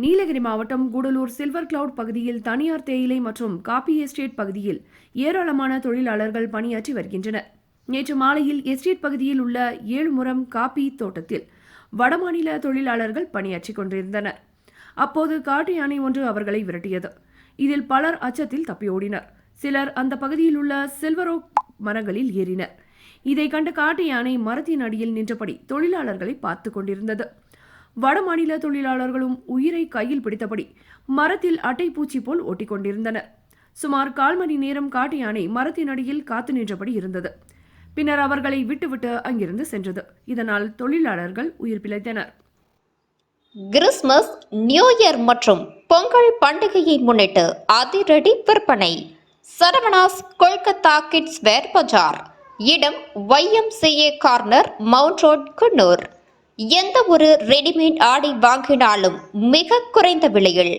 நீலகிரி மாவட்டம் Gudalur silver cloud பகுதியில் தனியார் தேயிலை மற்றும் காபி எஸ்டேட் பகுதியில் ஏராளமான தொழிலாளர்கள் பணியாற்றி வருகின்றனர். நேற்று மாலையில் எஸ்டேட் பகுதியில் உள்ள 7 முறம் காபி தோட்டத்தில் வடமாநில தொழிலாளர்கள் பணியாற்றிக் கொண்டிருந்தனர். அப்போது காட்டு யானை ஒன்று அவர்களை விரட்டியது. இதில் பலர் அச்சத்தில் தப்பியோடினர். சிலர் அந்த பகுதியில் உள்ள சில்வர் ஓக் மரங்களில் ஏறினர். இதை கண்ட காட்டு யானை மரத்தின் அடியில் நின்றபடி தொழிலாளர்களை பார்த்து கொண்டிருந்தது. வடமாநில தொழிலாளர்களும் உயிரை கையில் பிடித்தபடி மரத்தில் அட்டைப்பூச்சி போல் ஒட்டிக்கொண்டிருந்தனர். சுமார் 1/4 மணி நேரம் காட்டு யானை மரத்தின் அடியில் காத்து நின்றபடி இருந்தது. பின்னர் அவர்களை விட்டுவிட்டு அங்கிருந்து சென்றது. இதனால் தொழிலாளர்கள் உயிர் பிழைத்தனர். கிறிஸ்துமஸ், நியூ இயர் மற்றும் பொங்கல் பண்டிகையை முன்னிட்டு அதிரடி விற்பனை. சரவணாஸ் கொல்கத்தா கிட்ஸ் வேர் பஜார். இடம் YMCA corner, mount road, Coonoor. எந்த ஒரு ரெடிமேட் ஆடை வாங்கினாலும் மிக குறைந்த விலையில்